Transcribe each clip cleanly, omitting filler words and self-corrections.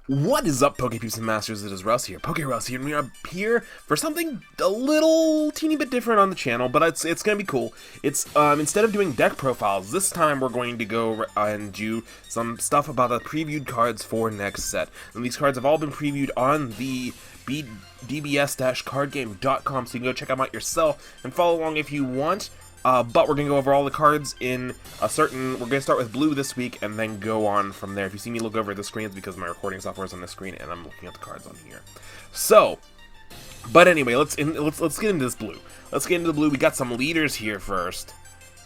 What is up, Poke Peeps and Masters? It is Russ here, PokeRuss here, and we are here for something a little teeny bit different on the channel, but it's gonna be cool. It's instead of doing deck profiles, this time we're going to go and do some stuff about the previewed cards for next set. And these cards have all been previewed on the dbs-cardgame.com, so you can go check them out yourself and follow along if you want. But we're going to go over all the cards in a certain... We're going to start with blue this week and then go on from there. If you see me look over at the screen, it's because my recording software is on the screen and I'm looking at the cards on here. So, but anyway, let's get into this blue. Let's get into the blue. We got some leaders here first.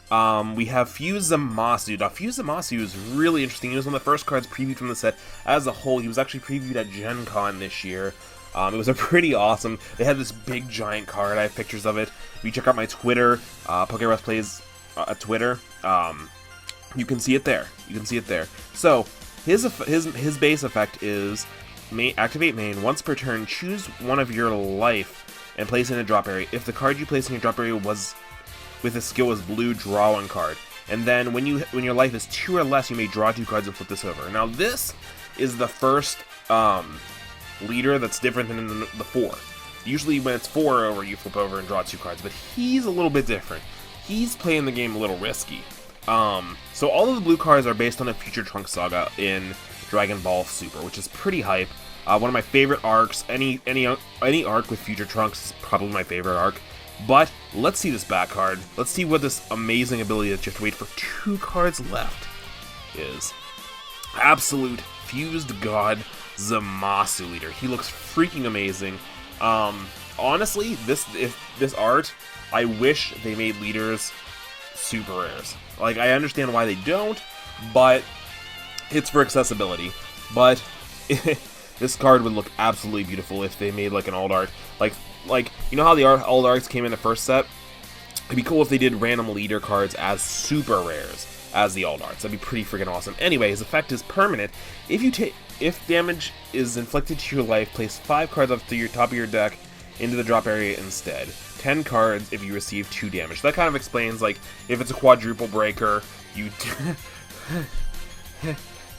We have Fuse Zamasu. Now, Fuse Zamasu is really interesting. He was one of the first cards previewed from the set as a whole. He was actually previewed at Gen Con this year. It was a pretty awesome. They had this big giant card. I have pictures of it. If you check out my Twitter, PokeRussPlays at Twitter, you can see it there. You can see it there. So his base effect is activate main. Once per turn, choose one of your life and place it in a drop area. If the card you place in your drop area was with a skill was blue, draw one card. And then when your life is 2 or less, you may draw 2 cards and flip this over. Now this is the first leader that's different than in the 4. Usually when it's 4 over, you flip over and draw 2 cards, but he's a little bit different. He's playing the game a little risky. So all of the blue cards are based on a Future Trunks saga in Dragon Ball Super, which is pretty hype. One of my favorite arcs. Any arc with Future Trunks is probably my favorite arc. But let's see this back card. Let's see what this amazing ability that you have to wait for 2 cards left is. Absolute Fused God Zamasu leader. He looks freaking amazing. Honestly, this art, I wish they made leaders super rares. Like, I understand why they don't, but it's for accessibility. But this card would look absolutely beautiful if they made like an alt art. Like you know how the alt arts came in the first set? It'd be cool if they did random leader cards as super rares as the alt arts. That'd be pretty freaking awesome. Anyway, his effect is permanent. If damage is inflicted to your life, place 5 cards off to your top of your deck into the drop area instead. 10 cards if you receive 2 damage. So that kind of explains, like, if it's a quadruple breaker, you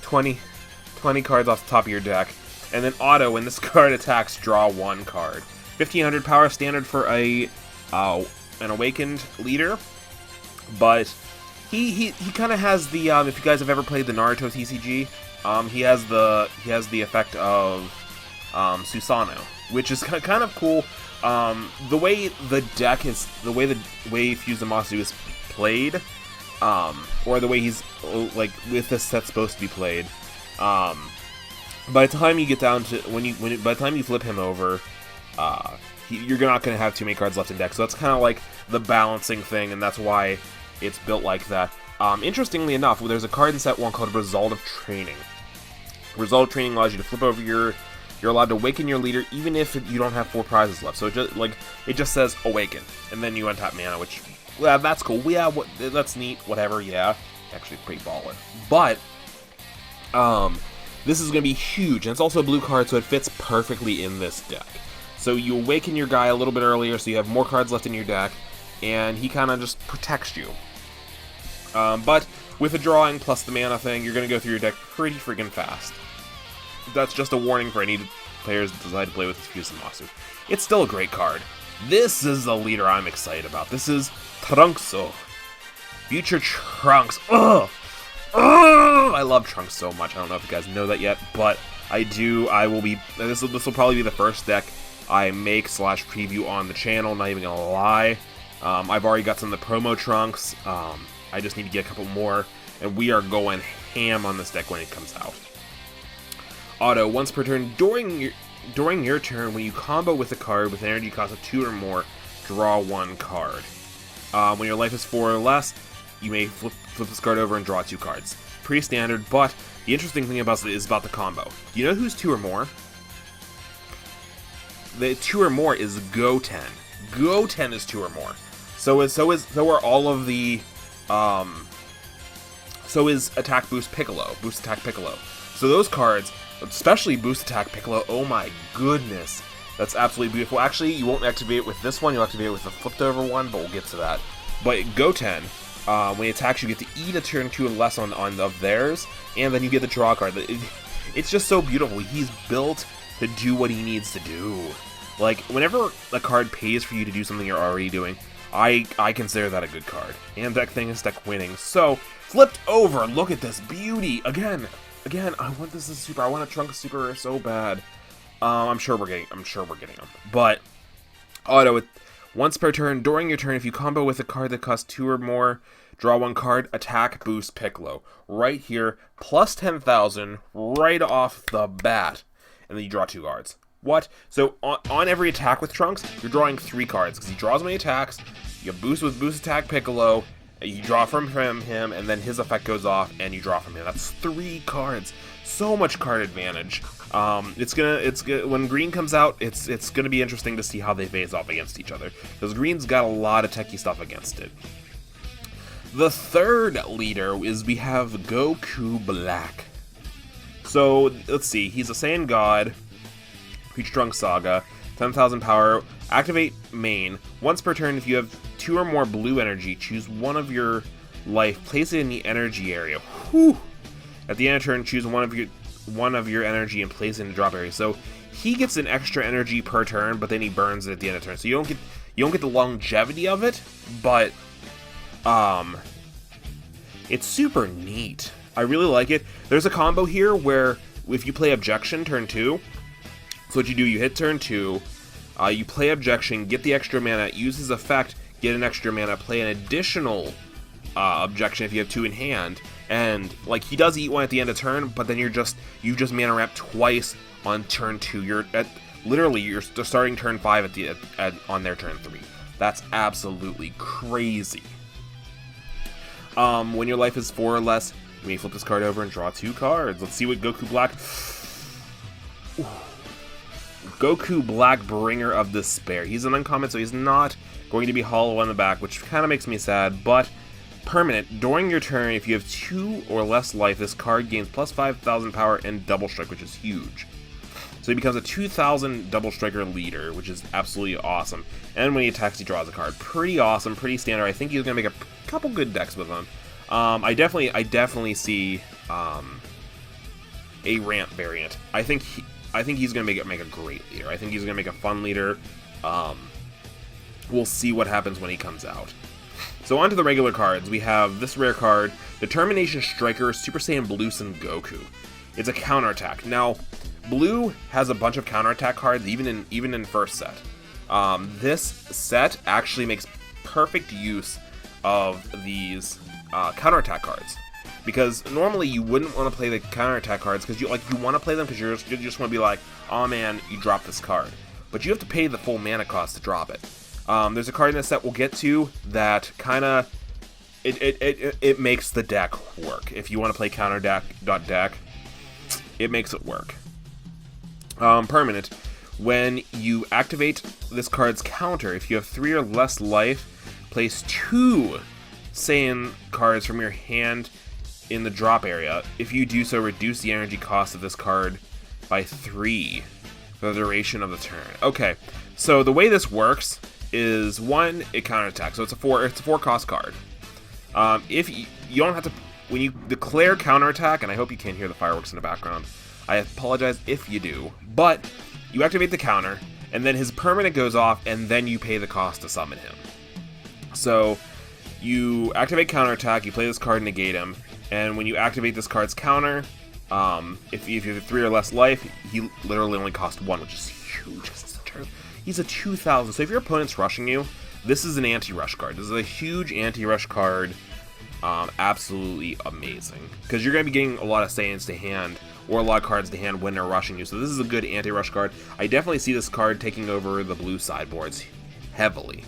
20 cards off the top of your deck. And then auto, when this card attacks, draw 1 card. 1500 power standard for an awakened leader, but he kind of has the if you guys have ever played the Naruto TCG, he has the effect of Susanoo, which is kind of cool. The way the deck is, the way Fuse Zamasu is played, or the way he's like with this set supposed to be played. By the time you get down to by the time you flip him over, you're not going to have too many cards left in deck. So that's kind of like the balancing thing, and that's why it's built like that. Interestingly enough, there's a card in set 1 called Result of Training. Result of Training allows you to flip over you're allowed to awaken your leader even if you don't have 4 prizes left. So it just says awaken, and then you untap mana, which, yeah, that's cool. Yeah, that's neat. Whatever. Yeah, actually pretty baller. But this is going to be huge, and it's also a blue card, so it fits perfectly in this deck. So you awaken your guy a little bit earlier, so you have more cards left in your deck, and he kind of just protects you. But with the drawing plus the mana thing, you're going to go through your deck pretty freaking fast. That's just a warning for any players that decide to play with this Fuse Zamasu. It's still a great card. This is the leader I'm excited about. This is Trunkso. Future Trunks. Ugh! Ugh! I love Trunks so much. I don't know if you guys know that yet, but I do. I will be. This will probably be the first deck I make / preview on the channel. Not even gonna lie. I've already got some of the promo Trunks. I just need to get a couple more, and we are going ham on this deck when it comes out. Auto, once per turn, during your turn, when you combo with a card with an energy cost of 2 or more, draw 1 card. When your life is 4 or less, you may flip this card over and draw 2 cards. Pretty standard, but the interesting thing about it is about the combo. Do you know who's 2 or more? The 2 or more is Goten. Goten is 2 or more. So are all of the so is Attack Boost Piccolo, Boost Attack Piccolo. So those cards, especially Boost Attack Piccolo, oh my goodness, that's absolutely beautiful. Actually, you won't activate it with this one, you'll activate it with the flipped over one, but we'll get to that. But Goten, when he attacks, you get to eat a turn 2 or less on of theirs, and then you get the draw card. It's just so beautiful. He's built to do what he needs to do. Like, whenever a card pays for you to do something you're already doing, I consider that a good card. And deck thing is deck winning. So, flipped over, look at this beauty. Again, I want this as super. I want a Trunks super rare so bad. I'm sure we're getting them. But auto, once per turn, during your turn, if you combo with a card that costs 2 or more, draw 1 card, attack, boost, Piccolo. Right here, plus 10,000, right off the bat. And then you draw 2 cards. What? So, on every attack with Trunks, you're drawing 3 cards, because he draws when he attacks, you boost with boost attack Piccolo, you draw from him, and then his effect goes off, and you draw from him. That's 3 cards. So much card advantage. When green comes out, it's gonna be interesting to see how they phase off against each other, because green's got a lot of techie stuff against it. The third leader is we have Goku Black. So let's see, he's a Saiyan God, Future Trunks Saga, 10,000 power. Activate main. Once per turn, if you have 2 or more blue energy, choose 1 of your life, place it in the energy area. Whew. At the end of turn, choose one of your energy and place it in the drop area. So he gets an extra energy per turn, but then he burns it at the end of turn. So you don't get the longevity of it, but it's super neat. I really like it. There's a combo here where if you play Objection turn 2, so what you do, you hit turn 2, you play Objection, get the extra mana, use his effect, get an extra mana, play an additional Objection if you have 2 in hand, and like he does eat 1 at the end of turn, but then you just mana ramp twice on turn 2. You're starting turn 5 on their turn 3. That's absolutely crazy. When your life is 4 or less, you may flip this card over and draw 2 cards. Let's see what Goku Black. Ooh. Goku Black, Bringer of Despair. He's an uncommon, so he's not going to be hollow on the back, which kind of makes me sad, but permanent. During your turn, if you have 2 or less life, this card gains plus 5,000 power and double strike, which is huge. So he becomes a 2,000 double striker leader, which is absolutely awesome. And when he attacks, he draws a card. Pretty awesome, pretty standard. I think he's going to make a couple good decks with him. I definitely see a ramp variant. I think he's going to make a great leader. I think he's going to make a fun leader. We'll see what happens when he comes out. So on to the regular cards. We have this rare card, Determination Striker, Super Saiyan Blue Son Goku. It's a counterattack. Now, Blue has a bunch of counterattack cards, even in first set. This set actually makes perfect use of these counterattack cards, because normally you wouldn't want to play the counterattack cards because you want to play them because you just want to be like, oh man, you dropped this card, but you have to pay the full mana cost to drop it. There's a card in this set we'll get to that kind of it makes the deck work. If you want to play counter deck, it makes it work. Permanent. When you activate this card's counter, if you have 3 or less life, place 2 Saiyan cards from your hand in the drop area. If you do so, reduce the energy cost of this card by 3 for the duration of the turn. Okay, so the way this works is, 1, it counterattacks, so it's a 4 cost card. If you don't have to, when you declare counterattack, and I hope you can't hear the fireworks in the background, I apologize if you do, but you activate the counter, and then his permanent goes off, and then you pay the cost to summon him. So you activate counterattack, you play this card, negate him, and when you activate this card's counter, if you have 3 or less life, he literally only costs 1, which is huge. He's a 2,000, so if your opponent's rushing you, this is an anti-rush card. This is a huge anti-rush card. Absolutely amazing, because you're going to be getting a lot of Saiyans to hand, or a lot of cards to hand when they're rushing you, so this is a good anti-rush card. I definitely see this card taking over the blue sideboards heavily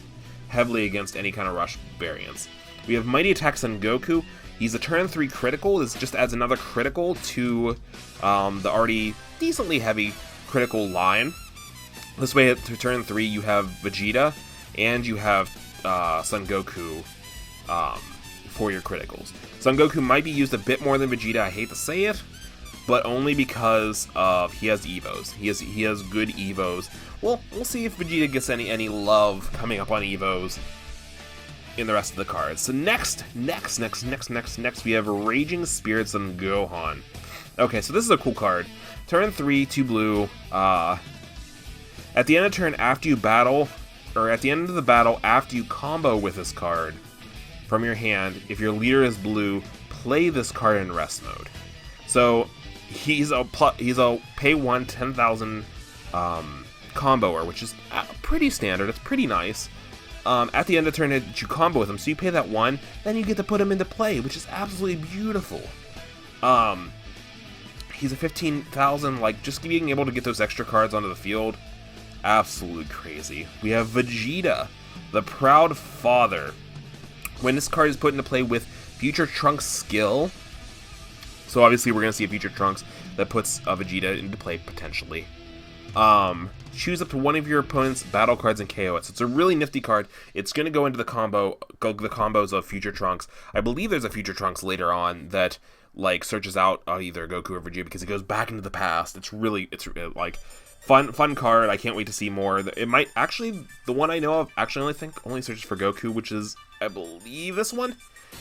against any kind of rush variants. We have Mighty Attack Son Goku. He's a turn 3 critical. This just adds another critical to the already decently heavy critical line. This way, to turn 3, you have Vegeta, and you have Son Goku for your criticals. Son Goku might be used a bit more than Vegeta, I hate to say it, but only because of he has Evos. He has good Evos. Well, we'll see if Vegeta gets any love coming up on Evos in the rest of the cards. So next, we have Raging Spirit Son Gohan. Okay, so this is a cool card. Turn 3, 2 blue. At the end of turn after you battle, or at the end of the battle after you combo with this card from your hand, if your leader is blue, play this card in rest mode. So he's a pay 1 10,000 comboer, which is pretty standard. It's pretty nice. At the end of turn, you combo with him, so you pay that 1, then you get to put him into play, which is absolutely beautiful. He's a 15,000, like, just being able to get those extra cards onto the field, absolutely crazy. We have Vegeta, the Proud Father. When this card is put into play with Future Trunks skill, so obviously we're going to see a Future Trunks that puts a Vegeta into play, potentially. Choose up to one of your opponent's battle cards and KO it. So it's a really nifty card. It's going to go into the combos of Future Trunks. I believe there's a Future Trunks later on that like searches out either Goku or Vegeta because it goes back into the past. It's like fun card. I can't wait to see more. It might actually, the one I know of actually only searches for Goku, which is I believe this one.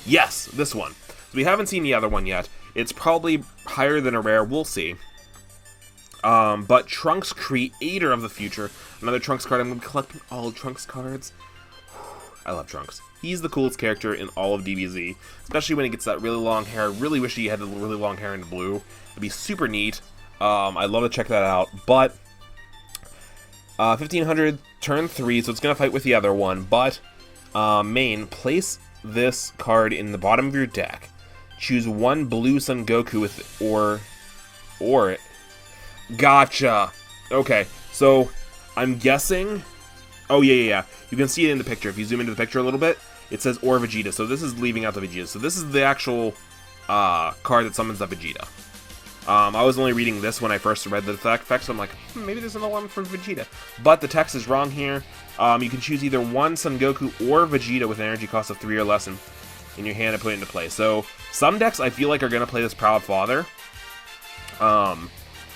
Yes, this one. We haven't seen the other one yet. It's probably higher than a rare. We'll see. But Trunks, creator of the future, another Trunks card. I'm going to be collecting all Trunks cards. I love Trunks. He's the coolest character in all of DBZ, especially when he gets that really long hair. I really wish he had the really long hair in blue. It'd be super neat. I'd love to check that out. But 1500, turn 3, so it's going to fight with the other one. But main, place this card in the bottom of your deck. Choose one blue Son Goku with or Gotcha. Okay, so I'm guessing. Oh yeah. You can see it in the picture. If you zoom into the picture a little bit, it says or Vegeta. So this is leaving out the Vegeta. So this is the actual card that summons that Vegeta. I was only reading this when I first read the effect, so I'm like, maybe there's another one for Vegeta. But the text is wrong here. You can choose either one Son Goku or Vegeta with an energy cost of 3 or less in your hand and put it into play. So some decks I feel like are going to play this Proud Father.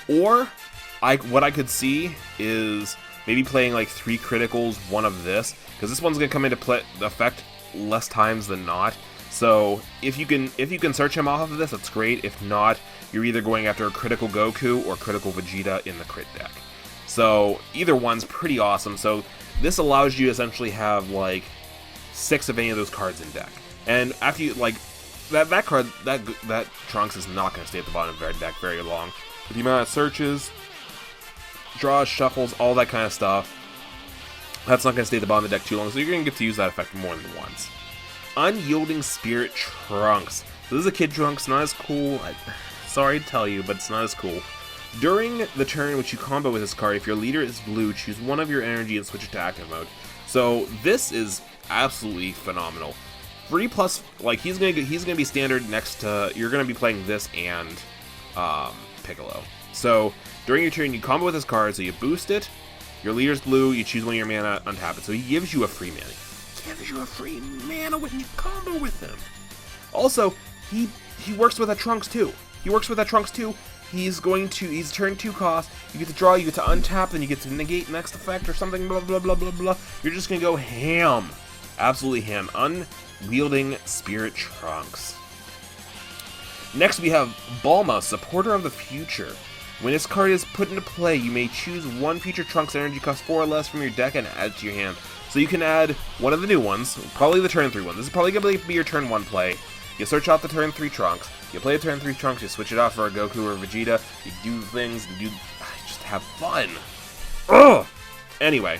Or what I could see is maybe playing like 3 criticals, one of this, because this one's going to come into effect less times than not. So if you can search him off of this, that's great. If not, you're either going after a critical Goku or critical Vegeta in the crit deck. So either one's pretty awesome. So this allows you to essentially have like 6 of any of those cards in deck. And after you like that card, that Trunks is not going to stay at the bottom of your deck very long. With the amount of searches, draws, shuffles, all that kind of stuff, that's not going to stay at the bottom of the deck too long, so you're going to get to use that effect more than once. Unyielding Spirit Trunks. So this is a Kid Trunks, not as cool. Sorry to tell you, but it's not as cool. During the turn which you combo with this card, if your leader is blue, choose one of your energy and switch it to active mode. So this is absolutely phenomenal. 3+, like he's gonna be standard next to, you're gonna be playing this and Piccolo. So during your turn, you combo with this card, so you boost it. Your leader's blue, you choose one of your mana, untap it. So he gives you a free mana. He gives you a free mana when you combo with him. Also, he works with that Trunks too. He's turn 2 cost. You get to draw, you get to untap, then you get to negate next effect or something, blah blah blah blah blah. You're just gonna go ham. Absolutely ham. Unyielding Spirit Trunks. Next we have Bulma, Supporter of the Future. When this card is put into play, you may choose one Future Trunks energy cost 4 or less from your deck and add it to your hand. So you can add one of the new ones, probably the turn 3 one. This is probably going to be your turn 1 play. You search out the turn 3 Trunks, you play a turn 3 Trunks, you switch it out for a Goku or Vegeta, you do things, just have fun. Ugh! Anyway,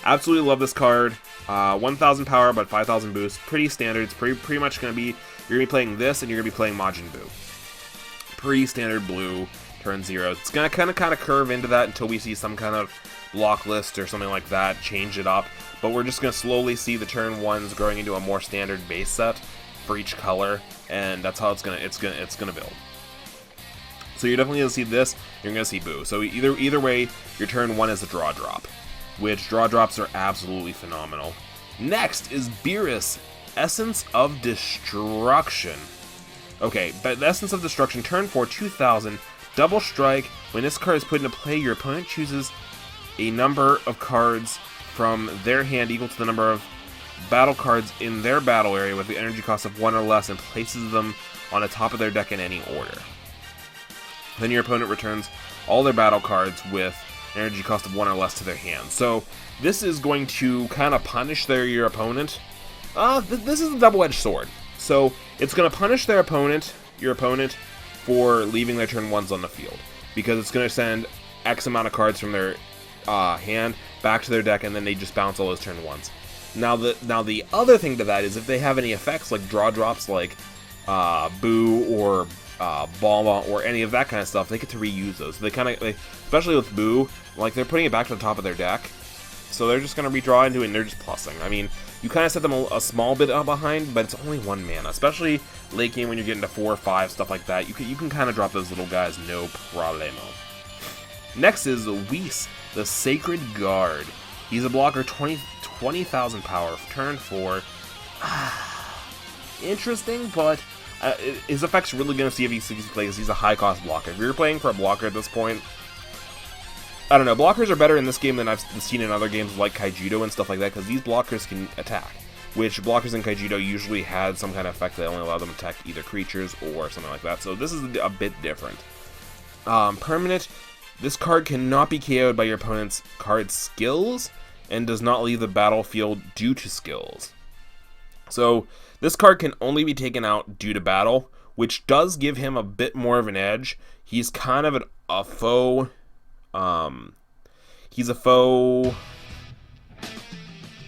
absolutely love this card. 1,000 power, but 5,000 boost. Pretty standard. It's pretty much going to be, you're going to be playing this, and you're going to be playing Majin Buu. Pretty standard blue, turn 0. It's going to kind of curve into that until we see some kind of block list or something like that, change it up. But we're just going to slowly see the turn 1s growing into a more standard base set for each color, and that's how it's gonna build. So you're definitely going to see this, you're going to see Buu. So either way, your turn 1 is a draw drop, which draw drops are absolutely phenomenal. Next is Beerus, Essence of Destruction. Okay, but the Essence of Destruction, turn 4, 2,000, double strike. When this card is put into play, your opponent chooses a number of cards from their hand equal to the number of battle cards in their battle area with the energy cost of 1 or less and places them on the top of their deck in any order. then your opponent returns all their battle cards with an energy cost of 1 or less to their hand. So this is going to kind of punish your opponent. This is a double-edged sword. So it's going to punish your opponent, for leaving their turn 1s on the field, because it's going to send X amount of cards from their hand back to their deck, and then they just bounce all those turn 1s. Now the other thing to that is if they have any effects like draw drops, like Boo or Balma or any of that kind of stuff, they get to reuse those. They kind of, especially with Boo, like they're putting it back to the top of their deck, so they're just going to redraw into it and they're just plussing. I mean, you kind of set them a small bit behind, but it's only 1 mana, especially late game when you're getting to 4 or 5, stuff like that. You can kind of drop those little guys, no problemo. Next is Whis, the Sacred Guard. He's a blocker, 20,000 power, turn 4. Interesting, but his effect's really going to see if he plays. He's a high-cost blocker. If you're playing for a blocker at this point, I don't know, blockers are better in this game than I've seen in other games like Kaijudo and stuff like that, because these blockers can attack, which blockers in Kaijudo usually had some kind of effect that only allowed them to attack either creatures or something like that, so this is a bit different. Permanent, this card cannot be KO'd by your opponent's card skills, and does not leave the battlefield due to skills. So this card can only be taken out due to battle, which does give him a bit more of an edge. He's kind of a foe. He's a foe.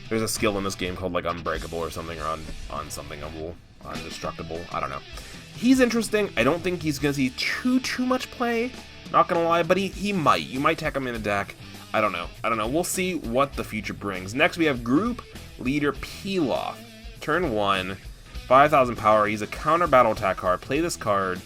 There's a skill in this game called like Unbreakable or something, or unsomethingable, Undestructible. I don't know. He's interesting. I don't think he's gonna see too much play. Not gonna lie, but he might. You might tack him in a deck. I don't know. We'll see what the future brings. Next, we have Group Leader Pilaf. Turn 1, 5,000 power. He's a counter battle attack card. Play this card.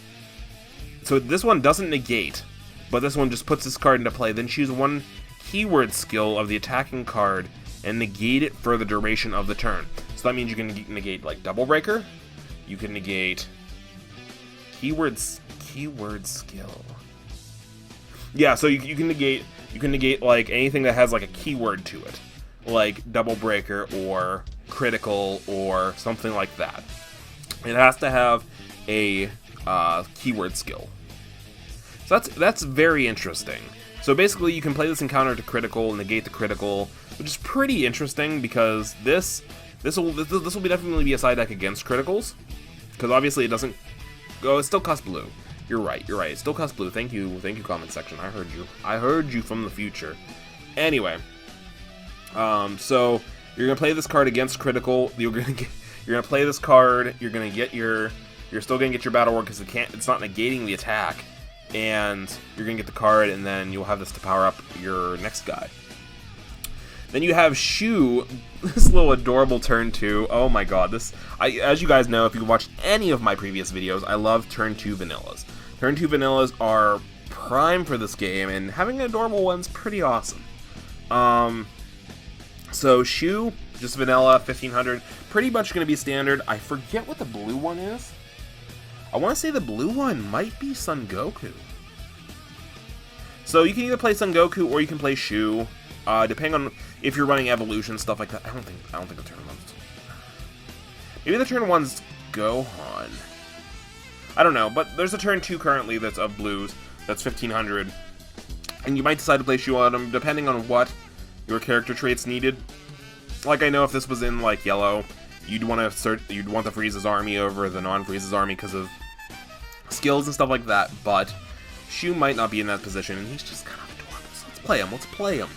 So this one doesn't negate, but this one just puts this card into play. Then choose one keyword skill of the attacking card and negate it for the duration of the turn. So that means you can negate like Double Breaker. You can negate keyword skill. Yeah, so you can negate like anything that has like a keyword to it, like Double Breaker or Critical or something like that. It has to have a keyword skill. So that's very interesting. So basically, you can play this encounter to Critical, negate the Critical, which is pretty interesting because this will definitely be a side deck against Criticals, because obviously it doesn't go. It still costs blue. You're right. It still costs blue. Thank you, comment section. I heard you from the future. Anyway, so you're gonna play this card against Critical. You're gonna play this card. You're still gonna get your Battle Ward because it's not negating the attack, and you're gonna get the card, and then you'll have this to power up your next guy. Then you have Shu, this little adorable turn 2. Oh my god, as you guys know, if you've watched any of my previous videos, I love turn 2 vanillas. Turn 2 vanillas are prime for this game, and having an adorable one's pretty awesome. So Shu, just vanilla, 1500, pretty much going to be standard. I forget what the blue one is. I want to say the blue one might be Son Goku. So you can either play Son Goku or you can play Shu. Depending on if you're running evolution, stuff like that. I don't think the turn 1's. Maybe the turn 1's Gohan. I don't know, but there's a turn 2 currently that's of blues. That's 1500. And you might decide to play Shu on them, depending on what your character traits needed. Like, I know if this was in, like, yellow, you'd want the Frieza's army over the non-Frieza's army because of skills and stuff like that, but Shu might not be in that position, and he's just kind of adorable. So let's play him.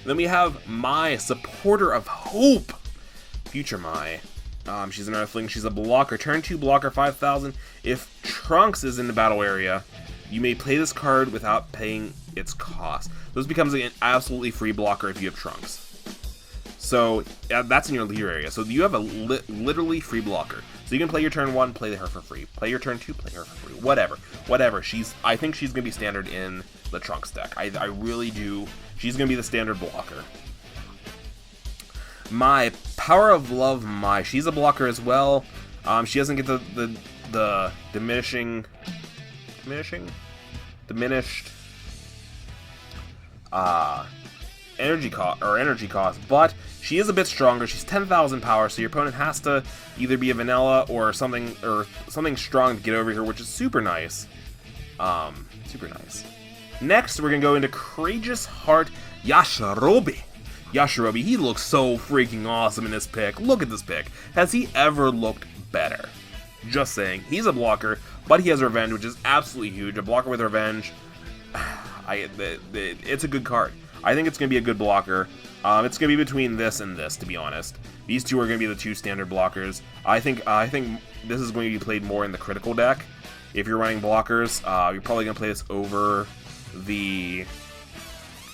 Then we have Mai, Supporter of Hope. Future Mai. She's an Earthling. She's a blocker. Turn 2 blocker, 5,000. If Trunks is in the battle area, you may play this card without paying its cost. This becomes an absolutely free blocker if you have Trunks. So that's in your leader area. So you have a literally free blocker. So you can play your turn 1, play her for free. Play your turn 2, play her for free. Whatever. I think she's going to be standard in the Trunks deck. I really do. She's going to be the standard blocker. Mai, Power of Love Mai. She's a blocker as well. She doesn't get the diminished energy cost, but she is a bit stronger. She's 10,000 power, so your opponent has to either be a vanilla or something strong to get over here, which is super nice. Super nice. Next, we're going to go into Courageous Heart Yajirobe. Yajirobe, he looks so freaking awesome in this pick. Look at this pick. Has he ever looked better? Just saying. He's a blocker, but he has Revenge, which is absolutely huge. A blocker with Revenge, it's a good card. I think it's going to be a good blocker. It's going to be between this and this, to be honest. These two are going to be the two standard blockers. I think this is going to be played more in the critical deck. If you're running blockers, you're probably going to play this over the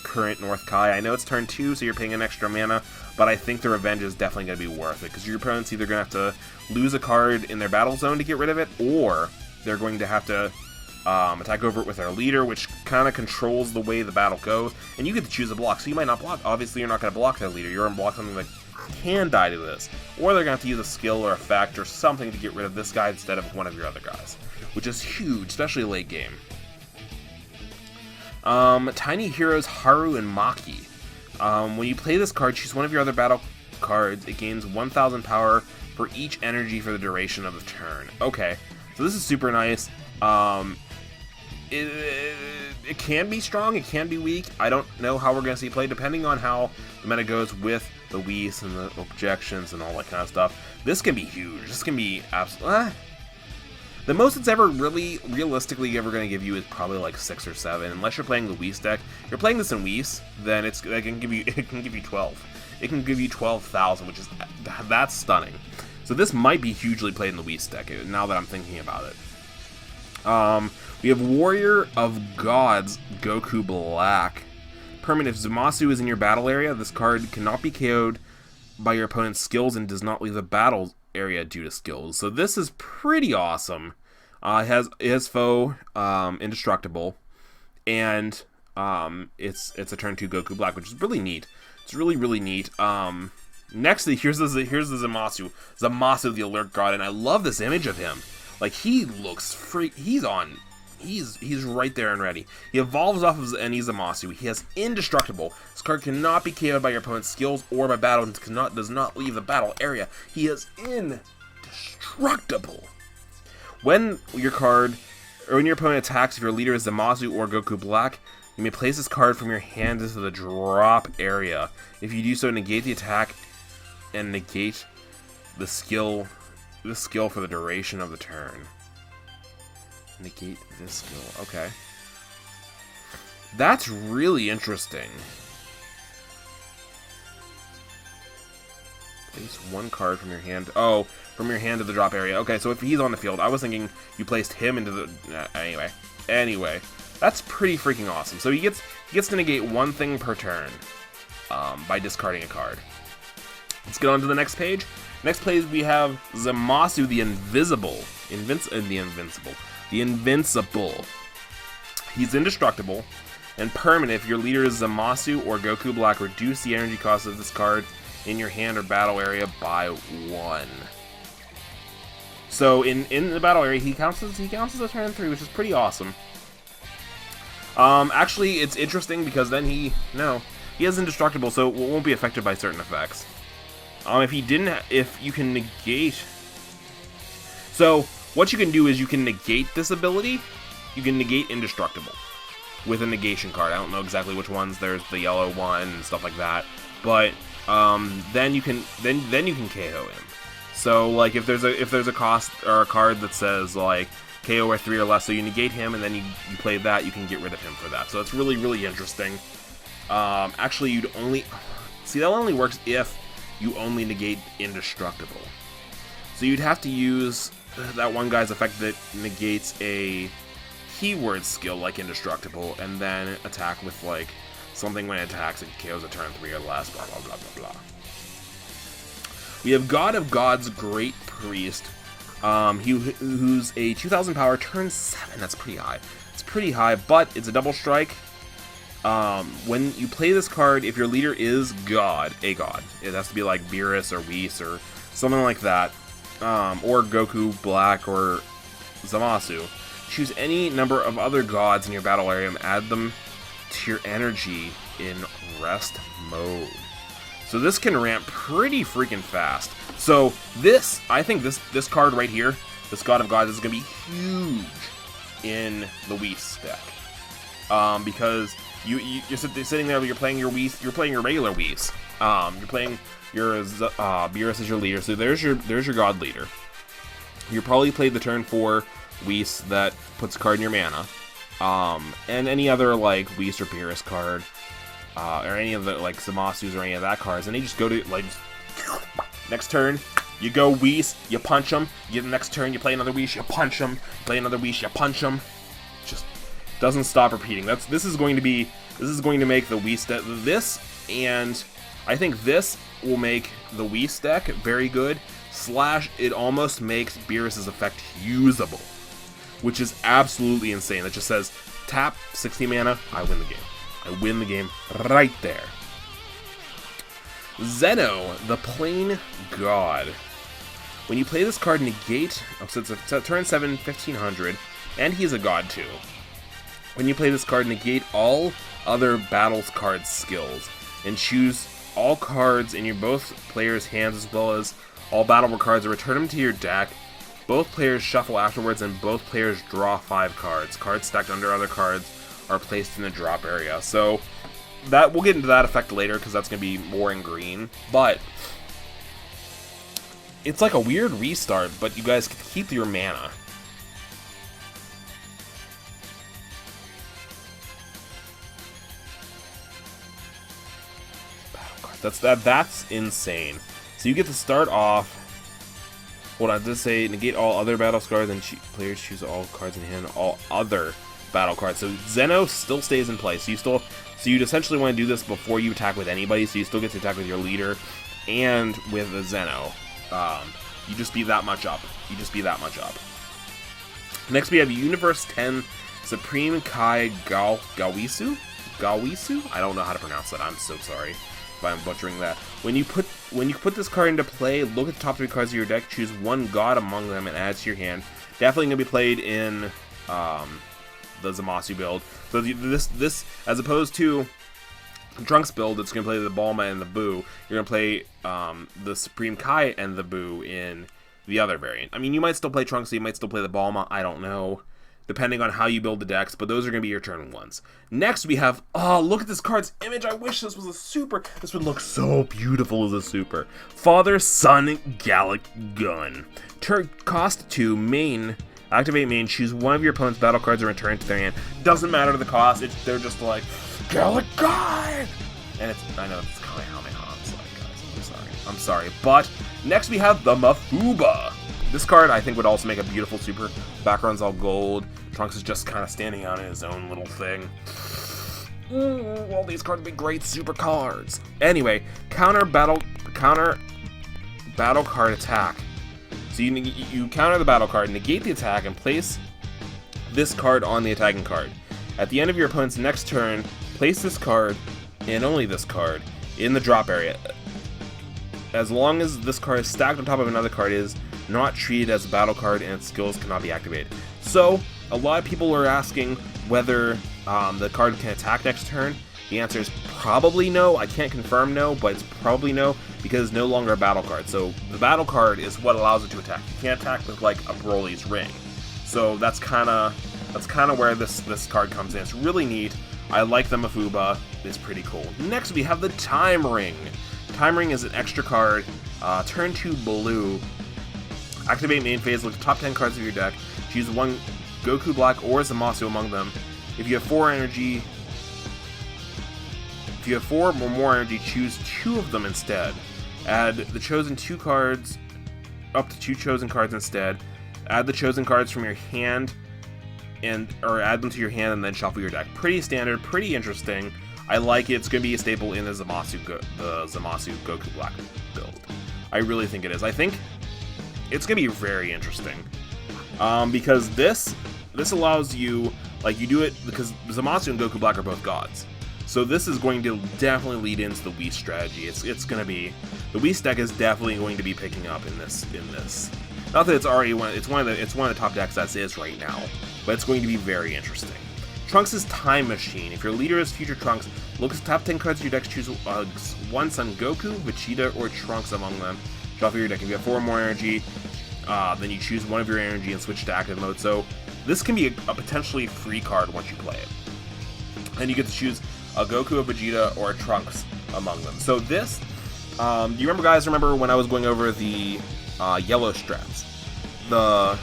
current North Kai. I know it's turn 2, so you're paying an extra mana, but I think the Revenge is definitely going to be worth it, because your opponent's either going to have to lose a card in their battle zone to get rid of it, or they're going to have to attack over it with their leader, which kind of controls the way the battle goes, and you get to choose a block, so you might not block. Obviously, you're not going to block their leader. You're going to block something that can die to this, or they're going to have to use a skill or effect or something to get rid of this guy instead of one of your other guys, which is huge, especially late game. Tiny Heroes Haru and Maki. When you play this card, choose one of your other battle cards. It gains 1,000 power for each energy for the duration of the turn. Okay, so this is super nice. It can be strong, it can be weak. I don't know how we're going to see play, depending on how the meta goes with the Whis and the objections and all that kind of stuff. This can be huge. This can be absolutely... The most it's ever realistically ever going to give you is probably like 6 or 7, unless you're playing the Whis deck. If you're playing this in Whis, then it can give you 12. It can give you 12,000, which is that's stunning. So this might be hugely played in the Whis deck now that I'm thinking about it. We have Warrior of Gods Goku Black. Permanent: if Zamasu is in your battle area, this card cannot be KO'd by your opponent's skills and does not leave the battle area due to skills. So this is pretty awesome. It has foe indestructible, and it's a turn 2 Goku Black, which is really neat. It's really neat. Next, here's the Zamasu. Zamasu, the Alert God, and I love this image of him. Like, he looks he's right there and ready. He evolves off of any Zamasu. He has indestructible. This card cannot be KO'd by your opponent's skills or by battle, and does not leave the battle area. He is indestructible. When your opponent attacks, if your leader is Zamasu or Goku Black, you may place this card from your hand into the drop area. If you do so, negate the attack and negate the skill for the duration of the turn. Negate this skill. Okay. That's really interesting. Place one card from your hand. Oh, from your hand to the drop area. Okay, so if he's on the field, I was thinking you placed him into the... Anyway. That's pretty freaking awesome. So he gets to negate one thing per turn by discarding a card. Let's get on to the next page. Next page we have Zamasu the Invincible. The Invincible. He's indestructible and permanent. If your leader is Zamasu or Goku Black, reduce the energy cost of this card in your hand or battle area by 1. So in the battle area, he counts as a turn 3, which is pretty awesome. Actually, it's interesting because then he has indestructible, so it won't be affected by certain effects. If you can negate... So, what you can do is you can negate this ability, you can negate indestructible with a negation card. I don't know exactly which ones, there's the yellow one and stuff like that, but then you can KO him. So, like, if there's a cost or a card that says, like, KO or 3 or less, so you negate him and then you play that, you can get rid of him for that. So it's really interesting. Actually, you'd only... See, that only works if you only negate indestructible. So you'd have to use that one guy's effect that negates a keyword skill like indestructible, and then attack with, like, something when it attacks and KOs a turn 3 or less, blah blah blah blah blah. We have God of Gods Great Priest. Who's a 2,000 power, turn 7. That's pretty high. It's pretty high, but it's a double strike. When you play this card, if your leader is a god, it has to be like Beerus or Whis or something like that, or Goku Black or Zamasu. Choose any number of other gods in your battle area and add them to your energy in rest mode. So this can ramp pretty freaking fast. So this, I think this card right here, this God of Gods, is going to be huge in the Whis deck. because you're sitting there, you're playing your Whis, you're playing your regular Whis. You're playing your Beerus as your leader, so there's your God leader. You probably played the turn 4 Whis that puts a card in your mana, and any other like Whis or Beerus card, or any of the like Zamasu's or any of that cards, and they just go to like next turn. You go Whis, you punch them. You get the next turn, you play another Whis, you punch them. Play another Whis, you punch them. Just doesn't stop repeating. This is going to make the Whis deck this, and I think this will make the Whis deck very good. / it almost makes Beerus's effect usable, which is absolutely insane. That just says tap 60 mana, I win the game. I win the game right there. Zeno, the Plain God. When you play this card, negate... Oh, so it's a turn 7, 1500, and he's a god too. When you play this card, negate all other battles card skills, and choose all cards in your both players' hands as well as all battle cards, and return them to your deck. Both players shuffle afterwards, and both players draw 5 cards. Cards stacked under other cards are placed in the drop area. So that we'll get into that effect later because that's going to be more in green. But it's like a weird restart, but you guys can keep your mana. That's insane. So you get to start off. Hold on, does it say negate all other battle cards and players choose all cards in hand, all other battle cards. So Zeno still stays in play. So you'd essentially want to do this before you attack with anybody. So you still get to attack with your leader and with the Zeno. You just be that much up. Next we have Universe 10 Supreme Kai Gawisu. I don't know how to pronounce that. I'm so sorry if I'm butchering that. When you put this card into play, look at the top 3 cards of your deck, choose one god among them, and add it to your hand. Definitely gonna be played in the Zamasu build. So this as opposed to Trunks build, it's gonna play the Bulma and the Boo. You're gonna play the Supreme Kai and the Boo in the other variant. I mean, you might still play Trunks, so you might still play the Bulma. I don't know, depending on how you build the decks, but those are going to be your turn 1s. Next, we have, oh, look at this card's image. I wish this was a super. This would look so beautiful as a super. Father, Son, Gallic Gun. Cost 2, main. Activate main, choose one of your opponent's battle cards and return it to their hand. Doesn't matter the cost, they're just like, Gallic Gun! And I know it's kind of how I'm sorry, guys. I'm sorry. But next we have the Mafuba. This card, I think, would also make a beautiful super. Background's all gold. Trunks is just kind of standing out in his own little thing. Ooh, all these cards would be great super cards. Anyway, counter battle card attack. So you counter the battle card, negate the attack, and place this card on the attacking card. At the end of your opponent's next turn, place this card, and only this card, in the drop area. As long as this card is stacked on top of another card, it is not treated as a battle card and its skills cannot be activated. So, a lot of people are asking whether the card can attack next turn. The answer is probably no. I can't confirm no, but it's probably no because it's no longer a battle card. So, the battle card is what allows it to attack. You can't attack with like a Broly's Ring. So, that's kind of where this card comes in. It's really neat. I like the Mafuba. It's pretty cool. Next, we have the Time Ring. Time Ring is an extra card. Turn 2 blue. Activate main phase, look at the top 10 cards of your deck, choose one Goku Black or Zamasu among them. If you have 4 or more energy, choose 2 of them instead. Add the chosen 2 cards, up to 2 chosen cards instead. Add the chosen cards from your hand, or add them to your hand and then shuffle your deck. Pretty standard, pretty interesting. I like it. It's going to be a staple in the Zamasu Goku Black build. I really think it is. I think it's going to be very interesting, because this allows you, like, you do it because Zamasu and Goku Black are both gods, so this is going to definitely lead into the Whis strategy. It's going to be, the Whis deck is definitely going to be picking up in this. Not that it's already it's one of the top decks as is right now, but it's going to be very interesting. Trunks' Time Machine. If your leader is future Trunks, look at the top 10 cards of your deck, choose one Son Goku, Vegeta, or Trunks among them. Shuffle your deck. If you have 4 or more energy, then you choose one of your energy and switch to active mode. So this can be a potentially free card once you play it. and you get to choose a Goku, a Vegeta, or a Trunks among them. So this, do you remember when I was going over the yellow strats, the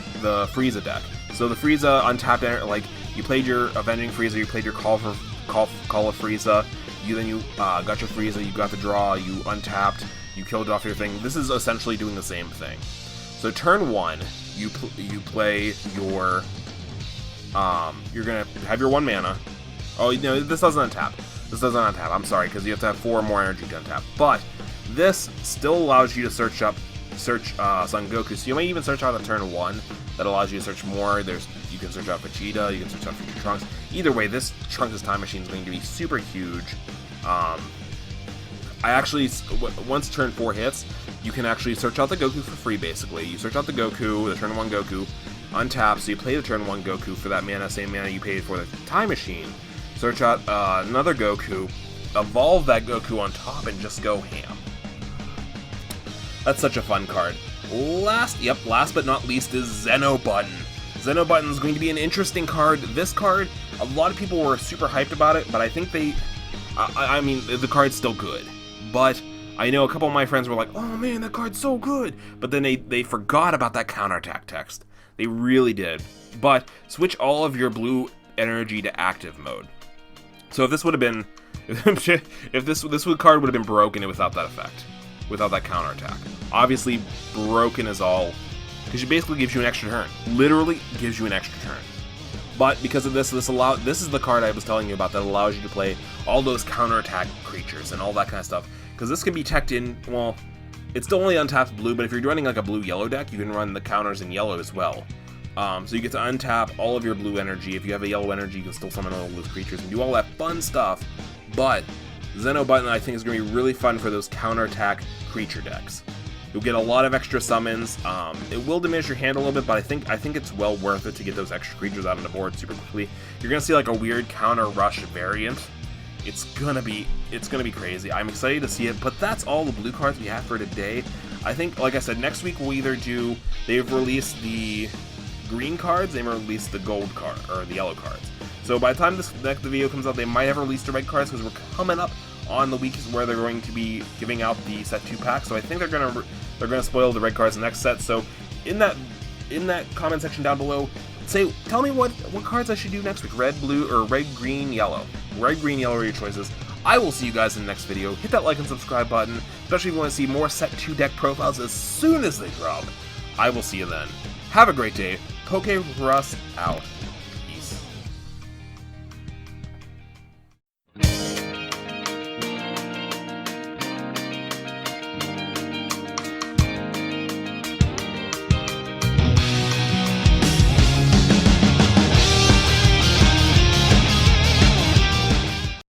Frieza deck? So the Frieza untapped, like you played your Avenging Frieza, you played your Call of Frieza, you got your Frieza, you got the draw, you untapped, you killed off your thing. This is essentially doing the same thing. So turn 1, you play your you're gonna have your 1 mana. Oh no, this doesn't untap. This doesn't untap. I'm sorry, because you have to have 4 more energy to untap. But this still allows you to search Son Goku. So you may even search out a turn 1 that allows you to search more. You can search out Vegeta. You can search out future Trunks. Either way, this Trunks' Time Machine is going to be super huge. I actually, once turn 4 hits, you can actually search out the Goku for free. Basically, you search out the Goku, the turn 1 Goku, untap. So you play the turn 1 Goku for that mana, same mana you paid for the Time Machine. Search out another Goku, evolve that Goku on top, and just go ham. That's such a fun card. Last but not least is Xenobutton. Xenobutton is going to be an interesting card. This card, a lot of people were super hyped about it, but I think I mean, the card's still good. But I know a couple of my friends were like, oh man, that card's so good. But then they forgot about that counterattack text. They really did. But switch all of your blue energy to active mode. So if this would have been, if this card would have been broken without that effect, without that counterattack. Obviously, broken is all, because it basically gives you an extra turn. Literally gives you an extra turn. But because of this, this is the card I was telling you about that allows you to play all those counterattack creatures and all that kind of stuff. Because this can be teched in, well, it's still only untapped blue, but if you're running like a blue-yellow deck, you can run the counters in yellow as well. So you get to untap all of your blue energy. If you have a yellow energy, you can still summon all those creatures and do all that fun stuff. But Xenobutton, I think, is going to be really fun for those counterattack creature decks. You'll get a lot of extra summons. It will diminish your hand a little bit, but I think it's well worth it to get those extra creatures out on the board super quickly. You're going to see like a weird counter rush variant. It's gonna be crazy. I'm excited to see it, but that's all the blue cards we have for today. I think, like I said, next week we'll either do, they've released the green cards, they've released the gold card, or the yellow cards. So by the time the video comes out, they might have released the red cards, because we're coming up on the weeks where they're going to be giving out the set 2 pack. So I think they're gonna spoil the red cards in the next set. So in that comment section down below, tell me what cards I should do next week. Red, blue, or red, green, yellow. Red, green, yellow are your choices. I will see you guys in the next video. Hit that like and subscribe button, especially if you want to see more set 2 deck profiles as soon as they drop. I will see you then. Have a great day. PokeRuss out.